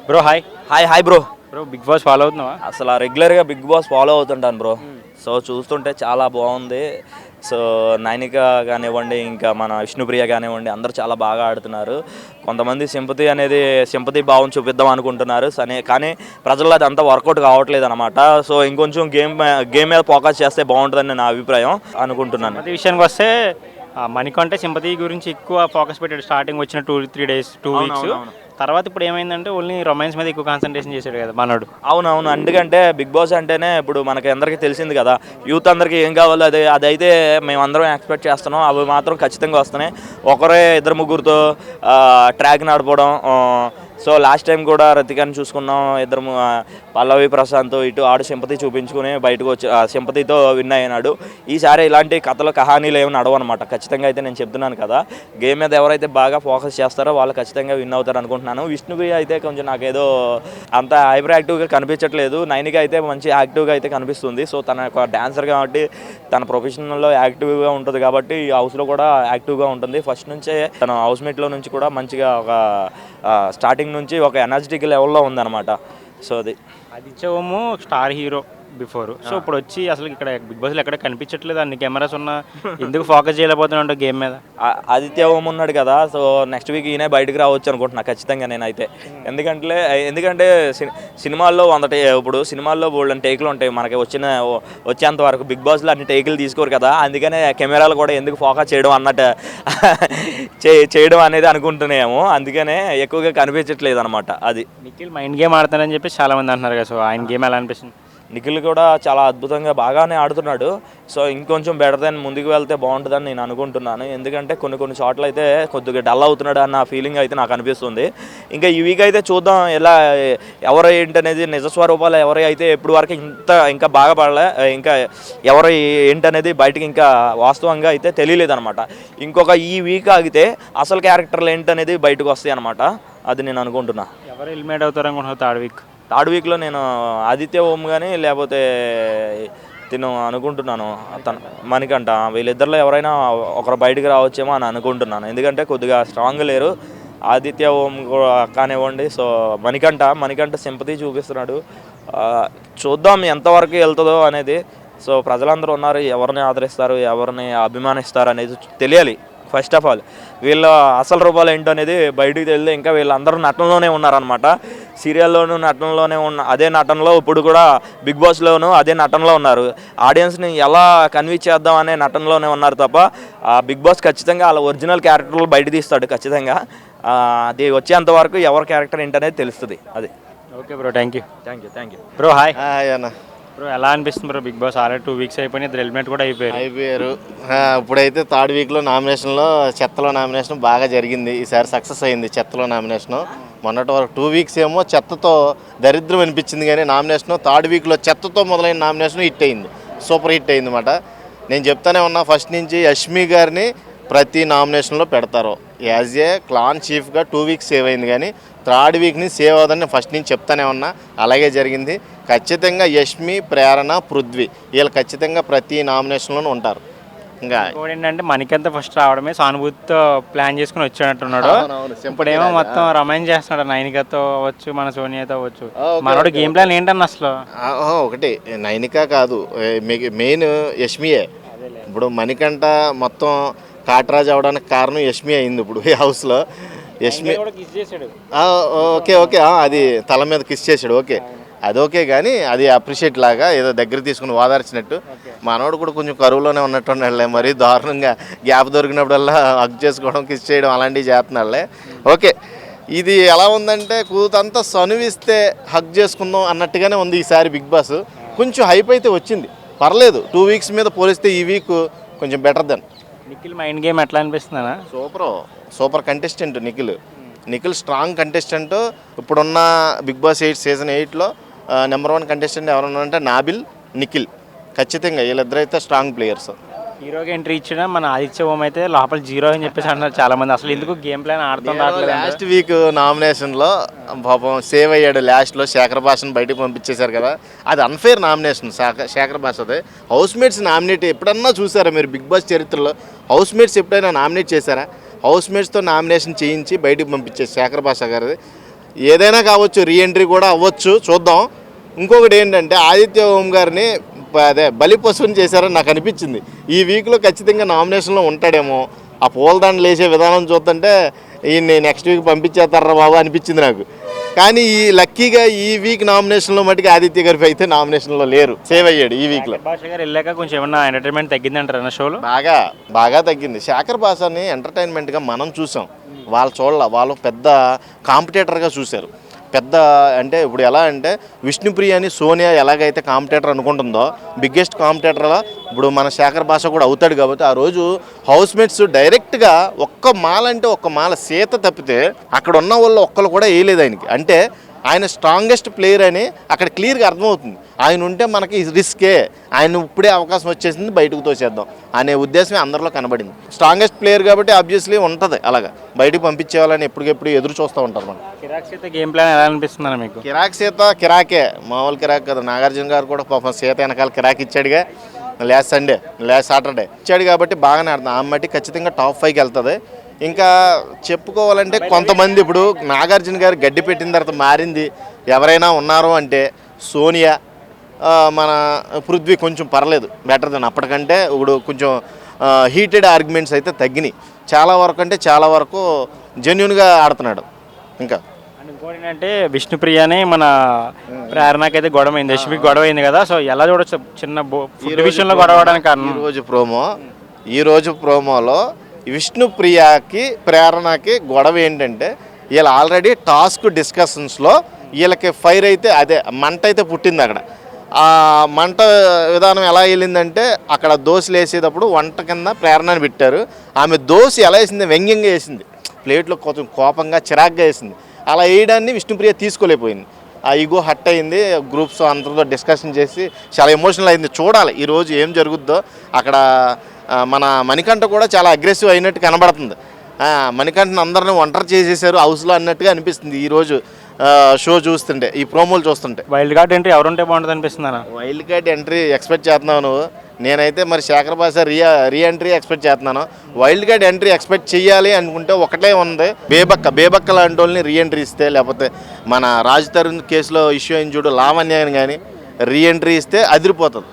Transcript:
Bro hi. Hi bro. Bro Bigg Boss follow అవుతున్నావా? అసలు రెగ్యులర్గా బిగ్ బాస్ ఫాలో అవుతుంటాను బ్రో. సో చూస్తుంటే చాలా బాగుంది. సో నైనిక కానివ్వండి, ఇంకా మన విష్ణుప్రియ కానివ్వండి, అందరూ చాలా బాగా ఆడుతున్నారు. కొంతమంది సింపతి భావం చూపిద్దాం అనుకుంటున్నారు కానీ ప్రజల్లో అది అంతా వర్కౌట్ కావట్లేదు అనమాట. సో ఇంకొంచెం గేమ్ మీద ఫోకస్ చేస్తే బాగుంటుందని నా అభిప్రాయం అనుకుంటున్నాను. సింపతి విషయానికి వస్తే మణికంటే సింపతి గురించి ఎక్కువ ఫోకస్ పెట్టాడు స్టార్టింగ్ వచ్చిన 2-3 డేస్ 2 వీక్స్. తర్వాత ఇప్పుడు ఏమైందంటే ఓన్లీ రొమాన్స్ మీద ఎక్కువ కాన్సన్ట్రేషన్ చేశాడు కదా మనోడు. అవునవును, ఎందుకంటే బిగ్ బాస్ అంటేనే ఇప్పుడు మనకి అందరికీ తెలిసింది కదా, యూత్ అందరికీ ఏం కావాలో అదైతే మేమందరం ఎక్స్పెక్ట్ చేస్తున్నాం. అవి మాత్రం ఖచ్చితంగా వస్తున్నాయి. ఒకరే ఇద్దరు ముగ్గురితో ట్రాక్ నడపడం. సో లాస్ట్ టైం కూడా రతికాని చూసుకున్నాం, ఇద్దరు పల్లవి ప్రశాంత్ ఇటు ఆడు సింపతి చూపించుకుని బయటకు వచ్చి సింపతితో విన్ అయినాడు. ఈసారి ఇలాంటి కథలు కహానీలు ఏమి నడవన్నమాట. ఖచ్చితంగా అయితే నేను చెప్తున్నాను కదా, గేమ్ మీద ఎవరైతే బాగా ఫోకస్ చేస్తారో వాళ్ళు ఖచ్చితంగా విన్ అవుతారు అనుకుంటున్నాను. విష్ణుప్రియ అయితే కొంచెం నాకేదో అంత హైపర్ యాక్టివ్గా కనిపించట్లేదు. నైనిక అయితే మంచి యాక్టివ్గా అయితే కనిపిస్తుంది. సో తన ఒక డాన్సర్ కాబట్టి తన ప్రొఫెషనల్లో యాక్టివ్గా ఉంటుంది కాబట్టి ఈ హౌస్లో కూడా యాక్టివ్గా ఉంటుంది. ఫస్ట్ నుంచే తన హౌస్మేట్లో నుంచి కూడా మంచిగా ఒక స్టార్టింగ్ నుంచి ఒక ఎనర్జెటిక్ లెవెల్లో ఉందన్నమాట. సో అది ఆదిత్య ఓము స్టార్ హీరో బిఫోర్. సో ఇప్పుడు వచ్చి అసలు ఇక్కడ బిగ్ బాస్లో ఎక్కడ కనిపించట్లేదు. అన్ని కెమెరాస్ ఉన్నా ఎందుకు ఫోకస్ చేయలేకపోతున్నాడు గేమ్ మీద? ఆదిత్య ఓం ఉన్నాడు కదా, సో నెక్స్ట్ వీక్ ఈయన బయటకు రావచ్చు అనుకుంటున్నా ఖచ్చితంగా నేనైతే. ఎందుకంటే సినిమాల్లో ఇప్పుడు సినిమాల్లో బోల్డెన్ టేకులు ఉంటాయి మనకి వచ్చేంత వరకు. బిగ్ బాస్లో అన్ని టేకులు తీసుకోరు కదా, అందుకనే కెమెరాలు కూడా ఎందుకు ఫోకస్ చేయడం అన్నట్టు చేయడం అనేది అనుకుంటున్నాము. అందుకనే ఎక్కువగా కనిపించట్లేదు అనమాట. అది నిఖిల్ మైండ్ గేమ్ ఆడుతానని చెప్పి చాలా మంది అంటున్నారు కదా, సో ఆయన గేమ్ ఎలా అనిపిస్తుంది? నిఖిల్ కూడా చాలా అద్భుతంగా బాగానే ఆడుతున్నాడు. సో ఇంకొంచెం బెటర్ దెన్ ముందుకు వెళ్తే బాగుంటుందని నేను అనుకుంటున్నాను. ఎందుకంటే కొన్ని చోట్ల అయితే కొద్దిగా డల్ అవుతున్నాడు అన్న ఫీలింగ్ అయితే నాకు అనిపిస్తుంది. ఇంకా ఈ వీక్ అయితే చూద్దాం ఎలా ఎవరు ఏంటనేది, నిజస్వరూపాలు ఎవరు అయితే ఎప్పుడు వరకు ఇంకా బాగా పడలే, ఇంకా ఎవరు ఏంటనేది బయటకి ఇంకా వాస్తవంగా అయితే తెలియలేదు అనమాట. ఇంకొక ఈ వీక్ ఆగితే అసలు క్యారెక్టర్లు ఏంటనేది బయటకు వస్తాయి అనమాట. అది నేను అనుకుంటున్నా. ఎవరు ఎలిమినేట్ అవుతారు అనుకుంటున్నారు థర్డ్ వీక్లో? నేను ఆదిత్య ఓం కానీ లేకపోతే అనుకుంటున్నాను మణికంఠ, వీళ్ళిద్దరిలో ఎవరైనా ఒకరు బయటకు రావచ్చేమో అని అనుకుంటున్నాను. ఎందుకంటే కొద్దిగా స్ట్రాంగ్ లేరు. ఆదిత్య ఓం కానివ్వండి, సో మణికంఠ సింపతి చూపిస్తున్నాడు. చూద్దాం ఎంతవరకు వెళ్తుందో అనేది. సో ప్రజలందరూ ఉన్నారు, ఎవరిని ఆదరిస్తారు ఎవరిని అభిమానిస్తారు అనేది తెలియాలి. ఫస్ట్ ఆఫ్ ఆల్ వీళ్ళ అసలు రూపాలు ఏంటో అనేది బయటికి తెలియదు. ఇంకా వీళ్ళందరూ నటనలోనే ఉన్నారనమాట. సీరియల్లోనూ నటనలోనే అదే నటనలో ఇప్పుడు కూడా బిగ్ బాస్లోనూ అదే నటనలో ఉన్నారు. ఆడియన్స్ని ఎలా కన్విన్స్ చేద్దాం అనే నటనలోనే ఉన్నారు తప్ప బిగ్ బాస్ ఖచ్చితంగా వాళ్ళ ఒరిజినల్ క్యారెక్టర్లు బయట తీస్తాడు ఖచ్చితంగా. అది వచ్చేంత వరకు ఎవరి క్యారెక్టర్ ఏంటనేది తెలుస్తుంది. అది okay bro, thank you bro. Hi అన్న బ్రో, ఎలా అనిపిస్తుంది bro? Bigg Boss already 2 weeks అయిపోయినాయి, ఇద్దరు ఎలిమినేట్ కూడా అయిపోయారు. ఇప్పుడైతే థర్డ్ వీక్లో నామినేషన్లో చెత్తలో నామినేషన్ బాగా జరిగింది. ఈసారి సక్సెస్ అయింది చెత్తలో నామినేషను. మొన్నటి వరకు 2 వీక్స్ ఏమో చెత్తతో దరిద్రం అనిపించింది, కానీ నామినేషను థర్డ్ వీక్లో చెత్తతో మొదలైన నామినేషన్ హిట్ అయింది, సూపర్ హిట్ అయింది అన్నమాట. నేను చెప్తానే ఉన్నా ఫస్ట్ నుంచి యష్మి గారిని ప్రతి నామినేషన్లో పెడతారు. యాజ్ ఏ క్లాన్ చీఫ్గా 2 వీక్స్ సేవ్ అయింది, కానీ థర్డ్ వీక్ని సేవ్ అవుతుందని ఫస్ట్ నుంచి చెప్తానే ఉన్నా. అలాగే జరిగింది. ఖచ్చితంగా యష్మి, ప్రేరణ, పృథ్వీ వీళ్ళు ఖచ్చితంగా ప్రతి నామినేషన్లోనూ ఉంటారు. ఇంకా ఏంటంటే మనకంతా ఫస్ట్ రావడమే సానుభూతితో ప్లాన్ చేసుకుని వచ్చాడంటున్నాడు. ఇప్పుడేమో మొత్తం రమాయణ చేస్తున్నాడు. నైనికతో అవ్వచ్చు, మన సోనియాతో అవ్వచ్చు. మనోడు గేమ్ ప్లాన్ ఏంటన్న అసలు? ఒకటి నైనిక కాదు, మెయిన్ యష్మియే. ఇప్పుడు మణికంఠ మొత్తం కాటరాజ్ అవడానికి కారణం యష్మి అయింది. ఇప్పుడు ఈ హౌస్లో యష్మి ఓకే అది తల మీద కిస్ చేశాడు. ఓకే అది ఓకే, కానీ అది అప్రిషియేట్ లాగా ఏదో దగ్గర తీసుకుని ఓదార్చినట్టు. మనోడు కూడా కొంచెం కరువులోనే ఉన్నట్టున్నాడులే, మరి దారుణంగా గ్యాప్ దొరికినప్పుడల్లా హగ్ చేసుకోవడం, కిస్ చేయడం అలాంటివి చేస్తున్నాడులే. ఓకే, ఇది ఎలా ఉందంటే కూతంతా సనువిస్తే హగ్ చేసుకుందాం అన్నట్టుగానే ఉంది ఈసారి బిగ్ బాస్. కొంచెం హైప్ అయితే వచ్చింది, పర్లేదు. 2 వీక్స్ మీద పోలిస్తే ఈ వీక్ కొంచెం better than. Nikhil mind game ఎట్లా అనిపిస్తుందా? Super contestant Nikhil strong contestant. ఇప్పుడున్న బిగ్ బాస్ 8 సీజన్ 8లో నెంబర్ 1 కంటెస్టెంట్ ఎవరన్నారంటే నాబిల్, నిఖిల్. ఖచ్చితంగా వీళ్ళిద్దరైతే స్ట్రాంగ్ ప్లేయర్స్. హీరోగా ఎంట్రీ ఇచ్చిన మన ఆదిత్య ఓం అయితే లోపల 0 అని చెప్పేసి అంటున్నారు చాలా మంది. అసలు ఎందుకు గేమ్ ప్లాన్ ఆడుతుంది? లాస్ట్ వీక్ నామినేషన్లో పాపం సేవ్ అయ్యాడు. లాస్ట్లో శేఖర్ భాషను బయటకు పంపించేశారు కదా, అది అన్ఫేర్ నామినేషన్. శేఖర్ భాషదే హౌస్ మేట్స్ నామినేట్ ఎప్పుడన్నా చూసారా మీరు? బిగ్ బాస్ చరిత్రలో హౌస్ మేట్స్ ఎప్పుడైనా నామినేట్ చేశారా? హౌస్ మేట్స్తో నామినేషన్ చేయించి బయటకు పంపించేసి శేఖర్ భాష గారిది ఏదైనా కావచ్చు, రీఎంట్రీ కూడా అవ్వచ్చు, చూద్దాం. ఇంకొకటి ఏంటంటే ఆదిత్య ఓం గారిని అదే బలి పశువుని చేశారని నాకు అనిపించింది. ఈ వీక్లో ఖచ్చితంగా నామినేషన్లో ఉంటాడేమో. ఆ పూలదండలు వేసే విధానం చూస్తుంటే ఈయన్ని నెక్స్ట్ వీక్ పంపించేస్తారా బాబు అనిపించింది నాకు. కానీ ఈ లక్కీగా ఈ వీక్ నామినేషన్లో మటుకు ఆదిత్య గారి అయితే నామినేషన్లో లేరు, సేవ్ అయ్యాడు ఈ వీక్లో. భాష గారు వెళ్ళాక కొంచెం ఏమన్నా ఎంటర్టైన్మెంట్ తగ్గిందంటారు షోలో? బాగా తగ్గింది. శేఖర్ భాషని ఎంటర్టైన్మెంట్గా మనం చూసాం, వాళ్ళు చూడాల. వాళ్ళు పెద్ద కాంపిటేటర్గా చూశారు. పెద్ద అంటే ఇప్పుడు ఎలా అంటే విష్ణుప్రియని సోనియా ఎలాగైతే కాంపిటేటర్ అనుకుంటుందో, బిగ్గెస్ట్ కాంపిటేటర్లా ఇప్పుడు మన శేఖర్ భాష కూడా అవుతాడు. కాబట్టి ఆ రోజు హౌస్మేట్స్ డైరెక్ట్గా ఒక్క మాల అంటే ఒక్క మాల సీత తప్పితే అక్కడ ఉన్న వాళ్ళు ఒక్కరు కూడా వేయలేదు ఆయనకి. అంటే ఆయన స్ట్రాంగెస్ట్ ప్లేయర్ అని అక్కడ క్లియర్గా అర్థమవుతుంది. ఆయన ఉంటే మనకి రిస్కే, ఆయన ఇప్పుడే అవకాశం వచ్చేసింది బయటకు తోసేద్దాం అనే ఉద్దేశమే అందరిలో కనబడింది. స్ట్రాంగెస్ట్ ప్లేయర్ కాబట్టి ఆబ్వియస్లీ ఉంటుంది అలాగా, బయటకు పంపించేవాళ్ళని ఎప్పటికెప్పుడు ఎదురు చూస్తూ ఉంటారు మనం. కిరాక్ సీత గేమ్ ప్లాన్ ఎలా అనిపిస్తుందా మీకు? కిరాక్ సీత కిరాకే, మామూలు కిరాక్ కదా. నాగార్జున గారు కూడా పాపం సీత వెనకాల కిరాక్ ఇచ్చాడుగా. లాస్ట్ సాటర్డే ఇచ్చాడు కాబట్టి బాగానే ఆడుతుంది. ఆ మట్టి ఖచ్చితంగా టాప్ 5కి వెళ్తుంది. ఇంకా చెప్పుకోవాలంటే కొంతమంది ఇప్పుడు నాగార్జున గారు గడ్డి పెట్టిన తర్వాత మారింది ఎవరైనా ఉన్నారు అంటే సోనియా, మన పృథ్వీ కొంచెం పర్లేదు, బెటర్ దెన్ అప్పటికంటే. ఇప్పుడు కొంచెం హీటెడ్ ఆర్గ్యుమెంట్స్ అయితే తగ్గినాయి చాలా వరకు, అంటే చాలా వరకు జెన్యున్గా ఆడుతున్నాడు. ఇంకా ఇంకోటి ఏంటంటే విష్ణుప్రియని మన ప్రేరణకైతే గొడవ అయింది, యశ్మికి గొడవ అయింది కదా. సో ఎలా చూడొచ్చు చిన్న ఫుడ్ విషయంలో గొడవ అవడానికి కారణం? ఈరోజు ప్రోమోలో విష్ణుప్రియకి ప్రేరణకి గొడవ ఏంటంటే వీళ్ళు ఆల్రెడీ టాస్క్ డిస్కషన్స్లో వీళ్ళకి ఫైర్ అయితే అదే మంట అయితే పుట్టింది అక్కడ. ఆ మంట విధానం ఎలా వెళ్ళిందంటే అక్కడ దోశలు వేసేటప్పుడు వంట కింద ప్రేరణని పెట్టారు. ఆమె దోశ ఎలా వేసింది, వ్యంగ్యంగా వేసింది, ప్లేట్లో కొంచెం కోపంగా చిరాగ్గా వేసింది. అలా వేయడాన్ని విష్ణుప్రియ తీసుకోలేకపోయింది. ఆ ఈగో హట్ అయింది. గ్రూప్స్ అందరితో డిస్కషన్ చేసి చాలా ఎమోషనల్ అయింది. చూడాలి ఈరోజు ఏం జరుగుద్దో. అక్కడ మన మణికంఠ కూడా చాలా అగ్రెసివ్ అయినట్టు కనబడుతుంది. మణికంఠని అందరిని ఒంటరి చేసేసారు హౌస్లో అన్నట్టుగా అనిపిస్తుంది ఈరోజు షో చూస్తుంటే, ఈ ప్రోమోలు చూస్తుంటే. వైల్డ్ కార్డ్ ఎంట్రీ ఎవరుంటే బాగుంటుంది అనిపిస్తుంది అన్న? వైల్డ్ కార్డ్ ఎంట్రీ ఎక్స్పెక్ట్ చేస్తున్నావు నువ్వు? నేనైతే మరి శేఖర్ భాష రీ ఎంట్రీ ఎక్స్పెక్ట్ చేస్తున్నాను. వైల్డ్ కార్డ్ ఎంట్రీ ఎక్స్పెక్ట్ చేయాలి అనుకుంటే ఒకటే ఉంది, బేబక్క లాంటి వాళ్ళని రీ ఎంట్రీ ఇస్తే, లేకపోతే మన రాజ్ తరుణ్ కేసులో ఇష్యూ అయిన చూడు లావణ్యాన్ని కానీ రీ ఎంట్రీ ఇస్తే అదిరిపోతుంది.